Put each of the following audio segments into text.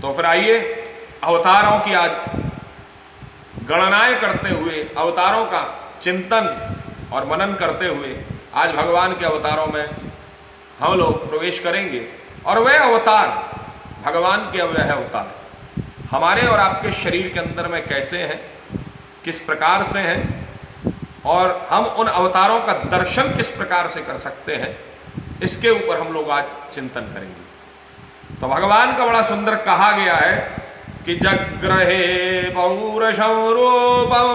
तो फिर आइए अवतारों की आज गणनाएं करते हुए, अवतारों का चिंतन और मनन करते हुए आज भगवान के अवतारों में हम लोग प्रवेश करेंगे। और वह अवतार भगवान के वह अवतार हमारे और आपके शरीर के अंदर में कैसे हैं, किस प्रकार से हैं, और हम उन अवतारों का दर्शन किस प्रकार से कर सकते हैं, इसके ऊपर हम लोग आज चिंतन करेंगे। तो भगवान का बड़ा सुंदर कहा गया है कि जग्रहे पौरुषं रूपं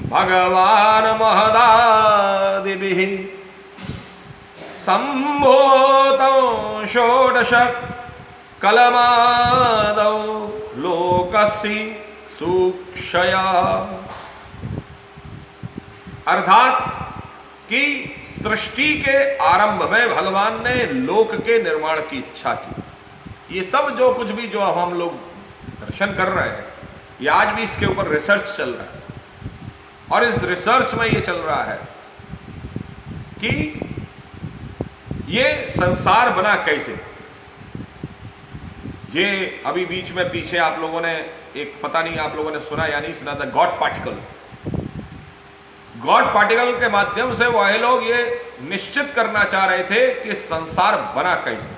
भगवान महदादिभिः संभूतं षोडश कलमादौ लोकस्य सूक्षया। अर्थात कि सृष्टि के आरंभ में भगवान ने लोक के निर्माण की इच्छा की। ये सब जो कुछ भी जो हम लोग दर्शन कर रहे हैं, ये आज भी इसके ऊपर रिसर्च चल रहा है। और इस रिसर्च में ये चल रहा है कि ये संसार बना कैसे। ये अभी बीच में पीछे आप लोगों ने एक, पता नहीं आप लोगों ने सुना या नहीं सुना, the God particle. God particle के माध्यम से वह लोग ये निश्चित करना चाह रहे थे कि संसार बना कैसे।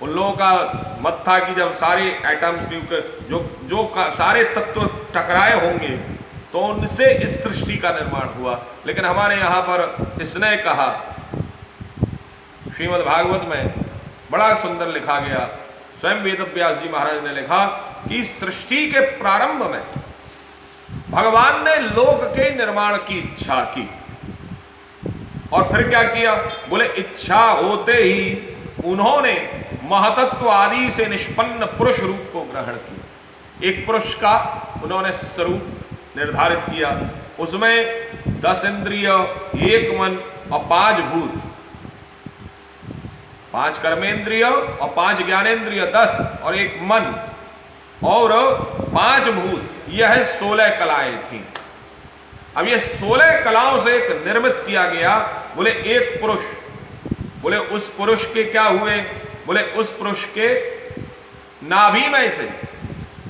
उन लोगों का मत था कि जब सारे एटम्स जो सारे तत्व टकराए होंगे तो उनसे इस सृष्टि का निर्माण हुआ। लेकिन हमारे यहाँ पर इसने कहा, श्रीमद् भागवत में बड़ा सुंदर लिखा गया, स्वयं वेदव्यास जी महाराज ने लिखा कि सृष्टि के प्रारंभ में भगवान ने लोक के निर्माण की इच्छा की। और फिर क्या किया, बोले इच्छा होते ही उन्होंने महतत्व आदि से निष्पन्न पुरुष रूप को ग्रहण किया। एक पुरुष का उन्होंने स्वरूप निर्धारित किया, उसमें 10 इंद्रिय, 1 मन और 5 भूत, 5 कर्मेंद्रिय और 5 ज्ञानेंद्रिय, 10 और 1 मन और 5 भूत, यह 16 कलाएं थीं। अब ये 16 कलाओं से एक निर्मित किया गया। बोले एक पुरुष, बोले उस पुरुष के क्या हुए, बोले उस पुरुष के नाभि में से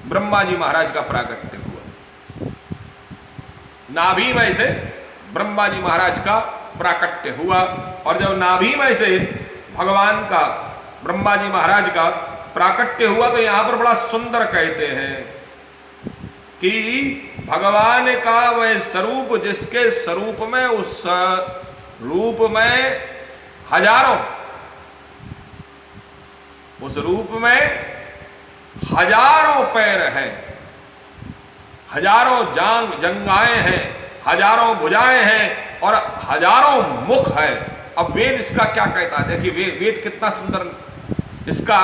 ब्रह्मा जी महाराज का प्राकट्य हुआ। नाभि में से ब्रह्मा जी महाराज का प्राकट्य हुआ। और जब नाभि में से भगवान का, ब्रह्मा जी महाराज का प्राकट्य हुआ, तो यहां पर बड़ा सुंदर कहते हैं कि भगवान का वह स्वरूप, जिसके स्वरूप में, उस रूप में हजारों, उस रूप में हजारों पैर हैं, हजारों जंघाएं हैं, हजारों भुजाएं हैं और हजारों मुख है। अब वेद इसका क्या कहता है, देखिए वेद कितना सुंदर इसका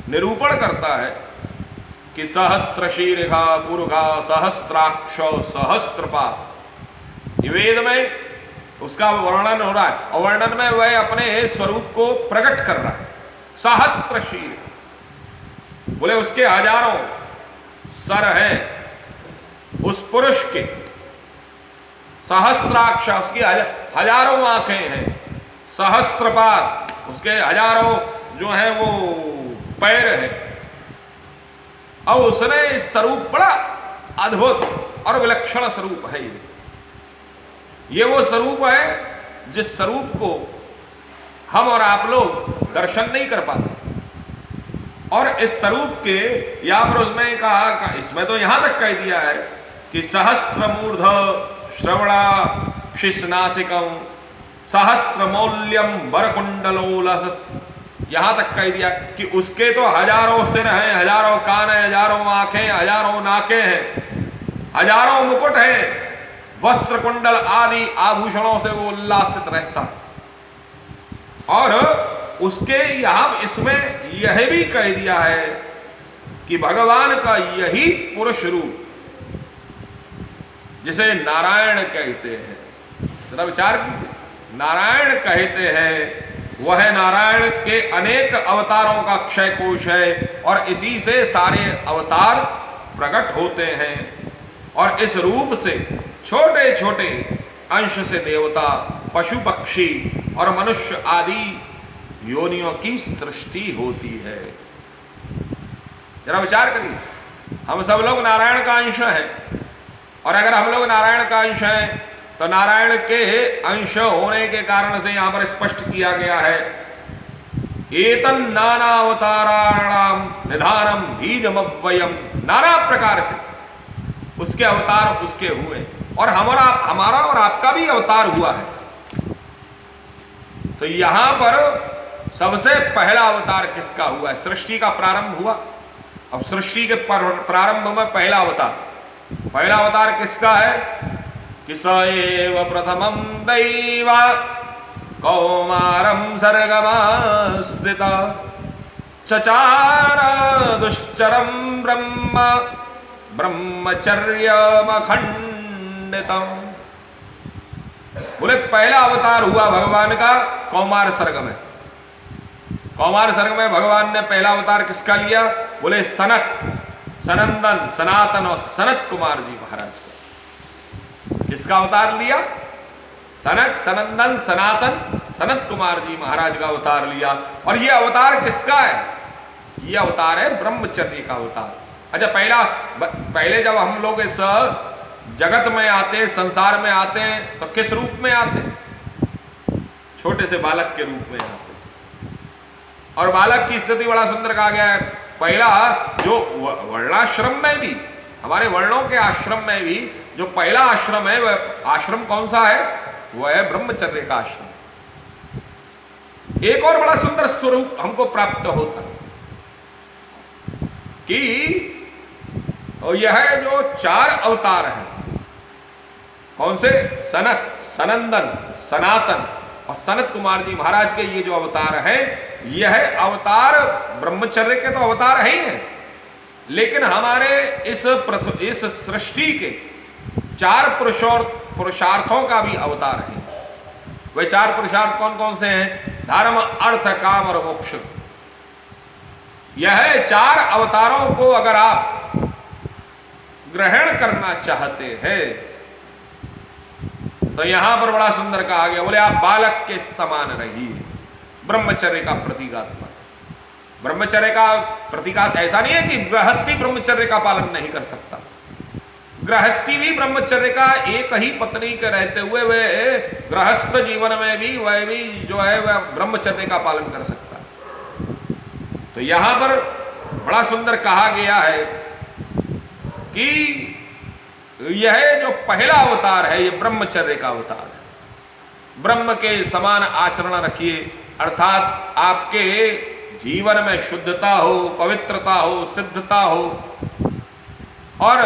निरूपण करता है कि सहस्त्र शीर्षा पुरुषा सहस्त्राक्ष सहस्त्रपाद। वेद में उसका वर्णन हो रहा है, और वर्णन में वह अपने स्वरूप को प्रकट कर रहा है। सहस्त्र शीर्ष, बोले उसके हजारों सर हैं उस पुरुष के, सहस्त्राक्ष उसकी हजारों आंखें हैं, सहस्त्रपाद उसके हजारों जो है वो पैर हैं। और उसने इस स्वरूप बड़ा अद्भुत और विलक्षण स्वरूप है। ये वो स्वरूप है जिस स्वरूप को हम और आप लोग दर्शन नहीं कर पाते। और इस स्वरूप के यहाँ पर उसमें कहा, इसमें तो यहां तक कह दिया है कि सहस्त्रमूर्ध श्रवणा क्षिस्नासिकं सहस्त्रमौल्यम वरकुंडलोलस। यहां तक कह दिया कि उसके तो हजारों सिर हैं, हजारों कान हैं, हजारों आंखें, हजारों नाकें हैं, हजारों मुकुट हैं, वस्त्र कुंडल आदि आभूषणों से वो उल्लासित रहता है। और उसके यहां इसमें यह भी कह दिया है कि भगवान का यही पुरुष रूप, जिसे नारायण कहते हैं, जरा विचार कीजिए, नारायण कहते हैं, वह नारायण के अनेक अवतारों का क्षय कोश है और इसी से सारे अवतार प्रकट होते हैं। और इस रूप से छोटे छोटे अंश से देवता, पशु पक्षी और मनुष्य आदि योनियों की सृष्टि होती है। जरा विचार करिए, हम सब लोग नारायण का अंश हैं, और अगर हम लोग नारायण का अंश हैं तो नारायण के अंश होने के कारण से यहां पर स्पष्ट किया गया है, एतन नानावताराणाम निधानम बीजमव्ययम, नाना प्रकार से उसके अवतार उसके हुए, और हमारा और आपका भी अवतार हुआ है। तो यहां पर सबसे पहला अवतार किसका हुआ है? सृष्टि का प्रारंभ हुआ। अब सृष्टि के प्रारंभ में पहला अवतार किसका है? कि स एव प्रथमं दैव कौमारं सर्गमास्थिता चचार दुश्चरं ब्रह्मचर्यमखंडितम्। बोले पहला अवतार हुआ भगवान का कौमार सर्ग में। कौमार सर्ग में भगवान ने पहला अवतार किसका लिया? बोले सनक, सनंदन, सनातन और सनत कुमार जी महाराज का। किसका अवतार लिया? सनक, सनंदन, सनातन, सनत कुमार जी महाराज का अवतार लिया। और ये अवतार किसका है? ये अवतार है ब्रह्मचर्य का अवतार। अच्छा, पहले जब हम लोग इस जगत में आते, संसार में आते हैं, तो किस रूप में आते हैं? छोटे से बालक के रूप में आते हैं। और बालक की स्थिति बड़ा सुंदर कहा गया है। पहला जो वर्णाश्रम में भी, हमारे वर्णों के आश्रम में भी जो पहला आश्रम है, वह आश्रम कौन सा है? वह है ब्रह्मचर्य का आश्रम। एक और बड़ा सुंदर स्वरूप हमको प्राप्त होता कि यह जो 4 अवतार हैं, कौन से? सनक, सनंदन, सनातन और सनत कुमार जी महाराज के ये जो अवतार हैं, यह अवतार ब्रह्मचर्य के तो अवतार है ही हैं, लेकिन हमारे इस सृष्टि के 4 पुरुषार्थों का भी अवतार है। वे 4 पुरुषार्थ कौन कौन से हैं? धर्म, अर्थ, काम और मोक्ष। यह 4 अवतारों को अगर आप ग्रहण करना चाहते हैं तो यहां पर बड़ा सुंदर कहा गया, बोले आप बालक के समान रहिए। ब्रह्मचर्य का प्रतीकात्मक। ब्रह्मचर्य का प्रतीकात्मक ऐसा नहीं है कि गृहस्थी ब्रह्मचर्य का पालन नहीं कर सकता। गृहस्थी भी ब्रह्मचर्य का, एक ही पत्नी के रहते हुए वे गृहस्थ जीवन में भी वह भी जो है वह ब्रह्मचर्य का पालन कर सकता है। तो यहां पर बड़ा सुंदर कहा गया है कि यह जो पहला अवतार है, यह ब्रह्मचर्य का अवतार है। ब्रह्म के समान आचरण रखिए, अर्थात आपके जीवन में शुद्धता हो, पवित्रता हो, सिद्धता हो और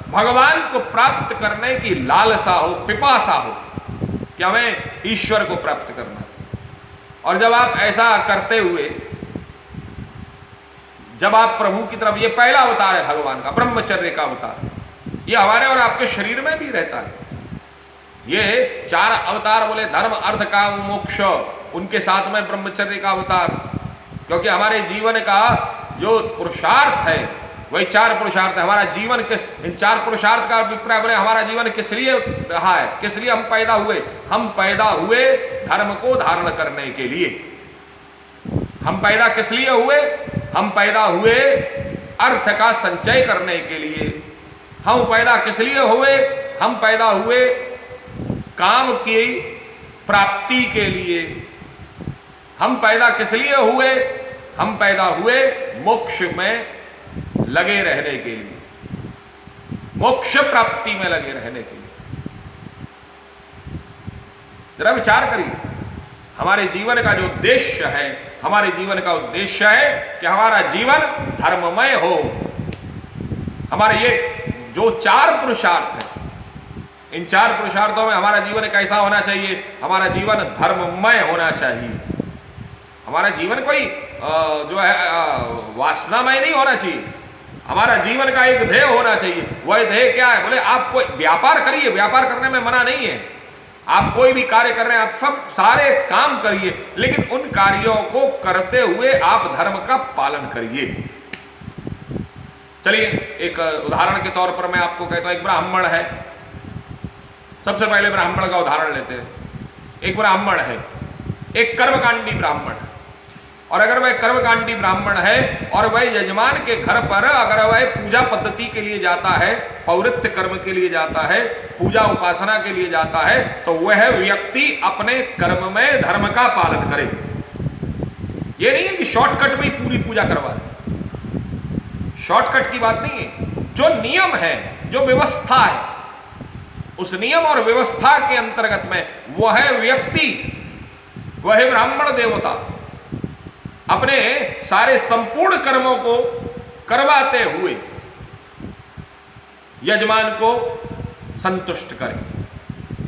भगवान को प्राप्त करने की लालसा हो, पिपासा हो कि हमें ईश्वर को प्राप्त करना है। और जब आप ऐसा करते हुए, जब आप प्रभु की तरफ, ये पहला अवतार है भगवान का, ब्रह्मचर्य का अवतार, ये हमारे और आपके शरीर में भी रहता है। ये 4 अवतार बोले धर्म, अर्थ, काम, मोक्ष, उनके साथ में ब्रह्मचर्य का अवतार, क्योंकि हमारे जीवन का जो पुरुषार्थ है वही 4 पुरुषार्थ है। हमारा जीवन के इन 4 पुरुषार्थ का अभिप्राय बोले हमारा जीवन किस लिए रहा है, किस लिए हम पैदा हुए? हम पैदा हुए धर्म को धारण करने के लिए। हम पैदा किस लिए हुए? हम पैदा हुए अर्थ का संचय करने के लिए। हम पैदा किस लिए हुए? हम पैदा हुए काम की प्राप्ति के लिए। हम पैदा किस लिए हुए? हम पैदा हुए मोक्ष में लगे रहने के लिए, मोक्ष प्राप्ति में लगे रहने के लिए। जरा विचार करिए, हमारे जीवन का जो उद्देश्य है, हमारे जीवन का उद्देश्य है कि हमारा जीवन धर्ममय हो। हमारे ये जो 4 पुरुषार्थ हैं, इन 4 पुरुषार्थों में हमारा जीवन कैसा होना चाहिए? हमारा जीवन धर्ममय होना चाहिए। हमारा जीवन कोई जो है वासनामय नहीं होना चाहिए। हमारा जीवन का एक ध्येय होना चाहिए। वह ध्येय क्या है? बोले आप कोई व्यापार करिए, व्यापार करने में मना नहीं है। आप कोई भी कार्य कर रहे हैं, आप सब सारे काम करिए, लेकिन उन कार्यों को करते हुए आप धर्म का पालन करिए। चलिए एक उदाहरण के तौर पर मैं आपको कहता हूं। एक ब्राह्मण है, सबसे पहले ब्राह्मण का उदाहरण लेते हैं। एक ब्राह्मण है, एक कर्मकांडी ब्राह्मण है, और अगर वह कर्मकांडी ब्राह्मण है और वह यजमान के घर पर अगर वह पूजा पद्धति के लिए जाता है, पौरत्य कर्म के लिए जाता है, पूजा उपासना के लिए जाता है, तो वह व्यक्ति अपने कर्म में धर्म का पालन करे। ये नहीं है कि शॉर्टकट में ही पूरी पूजा करवा दे, शॉर्टकट की बात नहीं है। जो नियम है, जो व्यवस्था है, उस नियम और व्यवस्था के अंतर्गत में वह व्यक्ति, वह ब्राह्मण देवता अपने सारे संपूर्ण कर्मों को करवाते हुए यजमान को संतुष्ट करे।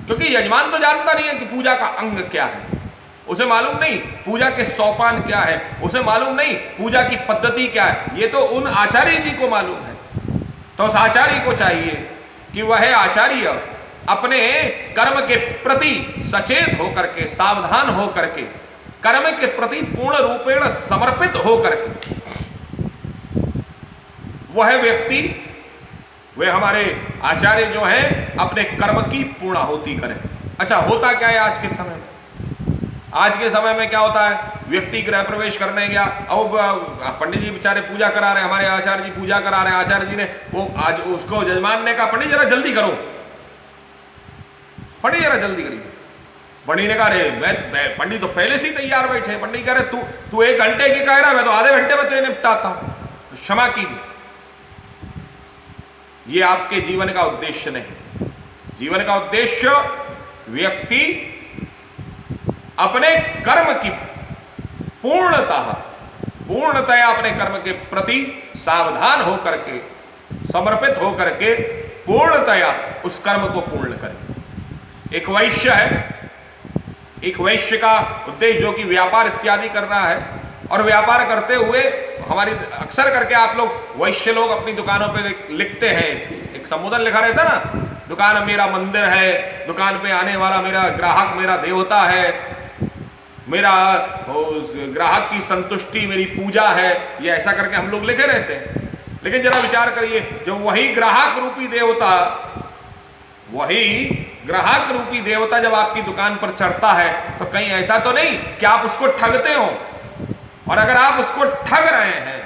क्योंकि यजमान तो जानता नहीं है कि पूजा का अंग क्या है, उसे मालूम नहीं पूजा के सोपान क्या है, उसे मालूम नहीं पूजा की पद्धति क्या है, ये तो उन आचार्य जी को मालूम है। तो उस आचार्य को चाहिए कि वह आचार्य अपने कर्म के प्रति सचेत होकर के, सावधान होकर के, कर्म के प्रति पूर्ण रूपेण समर्पित होकर के वह व्यक्ति, वे हमारे आचार्य जो हैं, अपने कर्म की पूर्णाहुति करें। अच्छा, होता क्या है आज के समय में? आज के समय में क्या होता है, व्यक्ति गृह प्रवेश करने गया, अब पंडित जी बेचारे पूजा करा रहे हैं, हमारे आचार्य जी पूजा करा रहे हैं, आचार्य जी ने वो आज उसको यजमान ने कहा पंडित जरा जल्दी करो, पंडित जरा जल्दी करिए। पंडित ने कहा अरे मैं पंडित तो पहले से ही तैयार बैठे। पंडित कह रहे तू 1 घंटे की कह रहा है, मैं तो आधे घंटे में तुझे निपटाता हूं, तो क्षमा कीजिए। ये आपके जीवन का उद्देश्य नहीं। जीवन का उद्देश्य व्यक्ति अपने कर्म की पूर्णतया अपने कर्म के प्रति सावधान होकर के, समर्पित होकर के पूर्णतया उस कर्म को पूर्ण करे। एक वैश्य है, एक वैश्य का उद्देश्य जो कि व्यापार इत्यादि करना है, और व्यापार करते हुए हमारी अक्सर करके आप लोग वैश्य लोग अपनी दुकानों पे लिखते हैं, एक संबोधन लिखा रहता ना, दुकान मेरा मंदिर है, दुकान पे आने वाला मेरा ग्राहक मेरा देवता है, मेरा ग्राहक की संतुष्टि मेरी पूजा है, ये ऐसा करके हम लोग लिखे रहते हैं। लेकिन जरा विचार करिए, जो वही ग्राहक रूपी देवता जब आपकी दुकान पर चढ़ता है, तो कहीं ऐसा तो नहीं कि आप उसको ठगते हो। और अगर आप उसको ठग रहे हैं,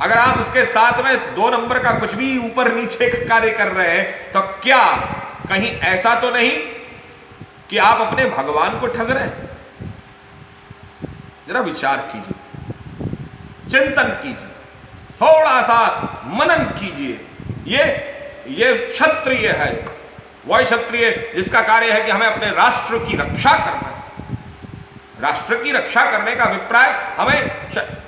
अगर आप उसके साथ में 2 नंबर का कुछ भी ऊपर नीचे का कार्य कर रहे हैं, तो क्या कहीं ऐसा तो नहीं कि आप अपने भगवान को ठग रहे हैं? जरा विचार कीजिए, चिंतन कीजिए, थोड़ा सा मनन कीजिए। ये क्षत्रिय है, वह क्षत्रिय जिसका कार्य है कि हमें अपने राष्ट्र की रक्षा करना है। राष्ट्र की रक्षा करने का अभिप्राय हमें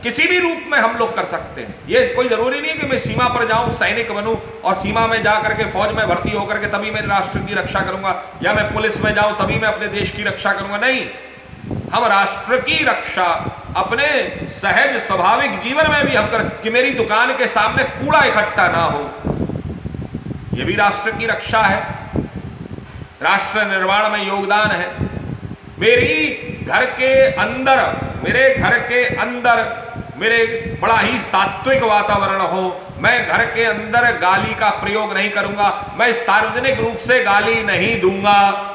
किसी भी रूप में हम लोग कर सकते हैं। ये कोई जरूरी नहीं है कि मैं सीमा पर जाऊं, सैनिक बनूं और सीमा में जा करके फौज में भर्ती होकर के तभी मेरे राष्ट्र की रक्षा करूंगा, या मैं पुलिस में जाऊं तभी मैं अपने देश की रक्षा करूंगा। नहीं, हम राष्ट्र की रक्षा अपने सहज स्वाभाविक जीवन में भी हम कर, कि मेरी दुकान के सामने कूड़ा इकट्ठा ना हो, यह भी राष्ट्र की रक्षा है, राष्ट्र निर्माण में योगदान है। मेरे घर के अंदर मेरे बड़ा ही सात्विक वातावरण हो, मैं घर के अंदर गाली का प्रयोग नहीं करूंगा, मैं सार्वजनिक रूप से गाली नहीं दूंगा,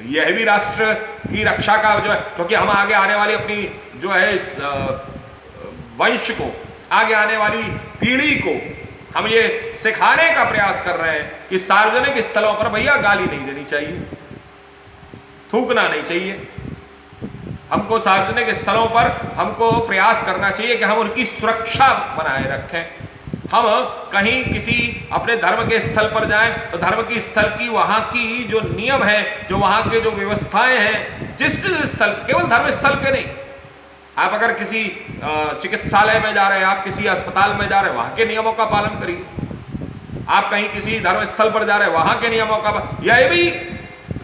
यह भी राष्ट्र की रक्षा का जो है, क्योंकि हम आगे आने वाली अपनी जो है वंश को, आगे आने वाली पीढ़ी को हम ये सिखाने का प्रयास कर रहे हैं कि सार्वजनिक स्थलों पर भैया गाली नहीं देनी चाहिए, थूकना नहीं चाहिए। हमको सार्वजनिक स्थलों पर हमको प्रयास करना चाहिए कि हम उनकी सुरक्षा बनाए रखें। हम कहीं किसी अपने धर्म के स्थल पर जाएं तो धर्म की स्थल की वहाँ की जो नियम है, जो वहाँ के जो व्यवस्थाएं हैं, जिस स्थल, केवल धर्म स्थल के नहीं, आप अगर किसी चिकित्सालय में जा रहे हैं, आप किसी अस्पताल में जा रहे हैं, वहाँ के नियमों का पालन करिए। आप कहीं किसी धर्म स्थल पर जा रहे हैं, वहाँ के नियमों का, यह भी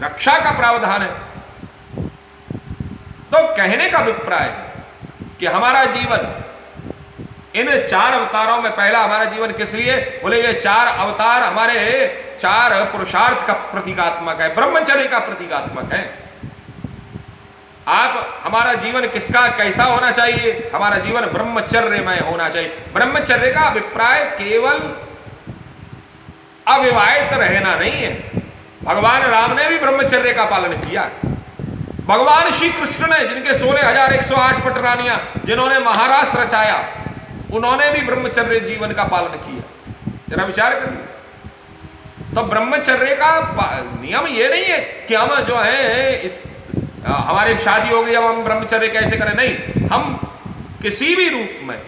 रक्षा का प्रावधान है। तो कहने का अभिप्राय है कि हमारा जीवन इन 4 अवतारों में, पहला हमारा जीवन किस लिए, बोले ये 4 अवतार हमारे 4 पुरुषार्थ का प्रतीकात्मक है, ब्रह्मचर्य का प्रतीकात्मक है। आप, हमारा जीवन किसका कैसा होना चाहिए? हमारा जीवन ब्रह्मचर्यमय होना चाहिए। ब्रह्मचर्य का अभिप्राय केवल अविवाहित रहना नहीं है। भगवान राम ने भी ब्रह्मचर्य का पालन किया। भगवान श्री कृष्ण ने, जिनके 16,108 पटरानियां, जिन्होंने महारास रचाया, उन्होंने भी ब्रह्मचर्य जीवन का पालन किया। जरा विचार करिए। तो ब्रह्मचर्य का नियम ये नहीं है कि हम जो है इस हमारी शादी हो गई अब हम ब्रह्मचर्य कैसे करें, नहीं। हम किसी भी रूप में,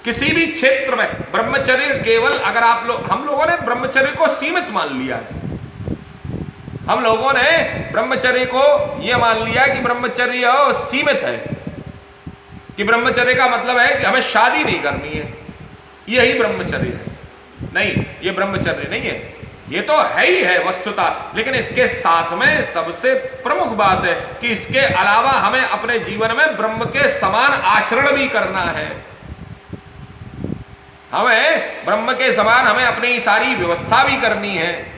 किसी भी क्षेत्र में ब्रह्मचर्य केवल, अगर हम लोगों ने ब्रह्मचर्य को सीमित मान लिया है। हम लोगों ने ब्रह्मचर्य को यह मान लिया कि ब्रह्मचर्य सीमित है, कि ब्रह्मचर्य का मतलब है कि हमें शादी नहीं करनी है, यही ब्रह्मचर्य है। नहीं, ये ब्रह्मचर्य नहीं है। ये तो है ही है वस्तुतः, लेकिन इसके साथ में सबसे प्रमुख बात है कि इसके अलावा हमें अपने जीवन में ब्रह्म के समान आचरण भी करना है। हमें ब्रह्म के समान हमें अपनी सारी व्यवस्था भी करनी है।